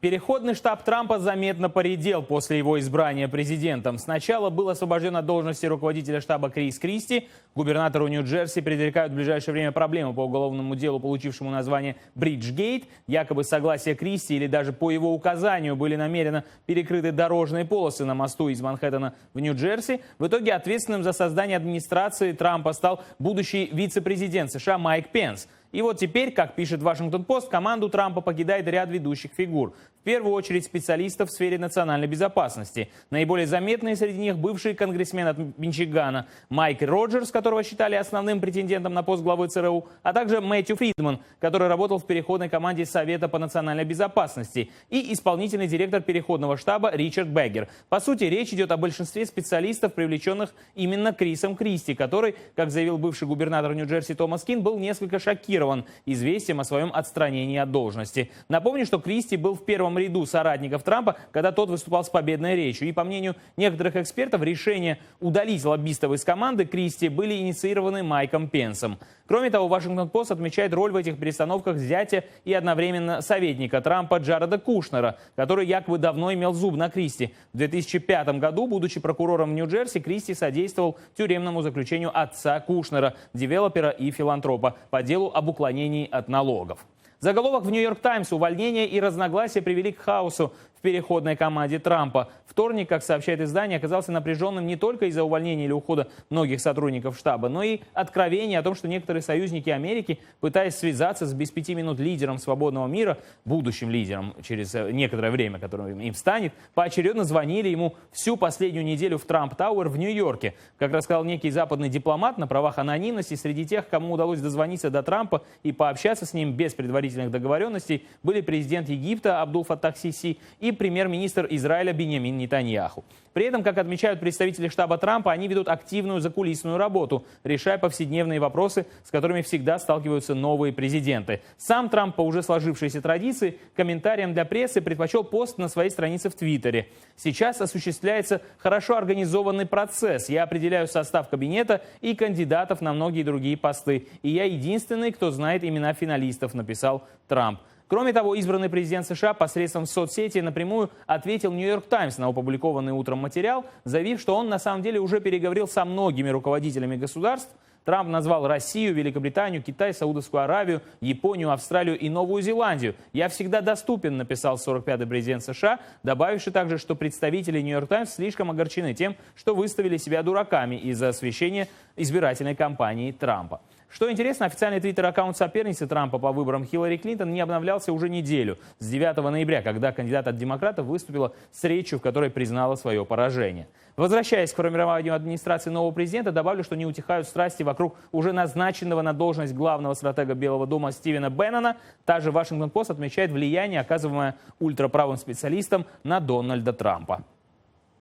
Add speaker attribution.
Speaker 1: Переходный штаб Трампа заметно поредел после его избрания президентом. Сначала был освобожден от должности руководителя штаба Крис Кристи. Губернатору Нью-Джерси предрекают в ближайшее время проблемы по уголовному делу, получившему название «Бриджгейт». Якобы согласие Кристи или даже по его указанию были намеренно перекрыты дорожные полосы на мосту из Манхэттена в Нью-Джерси. В итоге ответственным за создание администрации Трампа стал будущий вице-президент США Майк Пенс. И вот теперь, как пишет Вашингтон-Пост, команду Трампа покидает ряд ведущих фигур. В первую очередь специалистов в сфере национальной безопасности. Наиболее заметные среди них бывший конгрессмен от Мичигана Майк Роджерс, которого считали основным претендентом на пост главы ЦРУ, а также Мэтью Фридман, который работал в переходной команде Совета по национальной безопасности, и исполнительный директор переходного штаба Ричард Беггер. По сути, речь идет о большинстве специалистов, привлеченных именно Крисом Кристи, который, как заявил бывший губернатор Нью-Джерси Томас Кин, был несколько шокирован известием о своем отстранении от должности. Напомню, что Кристи был в первом ряду соратников Трампа, когда тот выступал с победной речью. И по мнению некоторых экспертов, решение удалить лоббистов из команды Кристи были инициированы Майком Пенсом. Кроме того, Вашингтон-Пост отмечает роль в этих перестановках зятя и одновременно советника Трампа Джареда Кушнера, который якобы давно имел зуб на Кристи. В 2005 году, будучи прокурором в Нью-Джерси, Кристи содействовал тюремному заключению отца Кушнера, девелопера и филантропа, по делу об уклонении от налогов. Заголовок в «Нью-Йорк Таймс»: увольнения и разногласия привели к хаосу в переходной команде Трампа. Вторник, как сообщает издание, оказался напряженным не только из-за увольнения или ухода многих сотрудников штаба, но и откровения о том, что некоторые союзники Америки, пытаясь связаться с без 5 минут лидером свободного мира, будущим лидером через некоторое время, которым им станет, поочередно звонили ему всю последнюю неделю в Трамп-Тауэр в Нью-Йорке. Как рассказал некий западный дипломат, на правах анонимности среди тех, кому удалось дозвониться до Трампа и пообщаться с ним без предварительных договоренностей, были президент Египта Абдул Фаттах Сиси и премьер-министр Израиля Биньямин Нетаньяху. При этом, как отмечают представители штаба Трампа, они ведут активную закулисную работу, решая повседневные вопросы, с которыми всегда сталкиваются новые президенты. Сам Трамп, по уже сложившейся традиции, комментариям для прессы предпочел пост на своей странице в Твиттере. «Сейчас осуществляется хорошо организованный процесс. Я определяю состав кабинета и кандидатов на многие другие посты. И я единственный, кто знает имена финалистов», написал Трамп. Кроме того, избранный президент США посредством соцсети напрямую ответил «Нью-Йорк Таймс» на опубликованный утром материал, заявив, что он на самом деле уже переговорил со многими руководителями государств. Трамп назвал Россию, Великобританию, Китай, Саудовскую Аравию, Японию, Австралию и Новую Зеландию. «Я всегда доступен», написал 45-й президент США, добавивший также, что представители «Нью-Йорк Таймс» слишком огорчены тем, что выставили себя дураками из-за освещения избирательной кампании Трампа. Что интересно, официальный твиттер-аккаунт соперницы Трампа по выборам Хиллари Клинтон не обновлялся уже неделю, с 9 ноября, когда кандидат от демократов выступила с речью, в которой признала свое поражение. Возвращаясь к формированию администрации нового президента, добавлю, что не утихают страсти вокруг уже назначенного на должность главного стратега Белого дома Стивена Беннона. Та же Вашингтон-Пост отмечает влияние, оказываемое ультраправым специалистам на Дональда Трампа.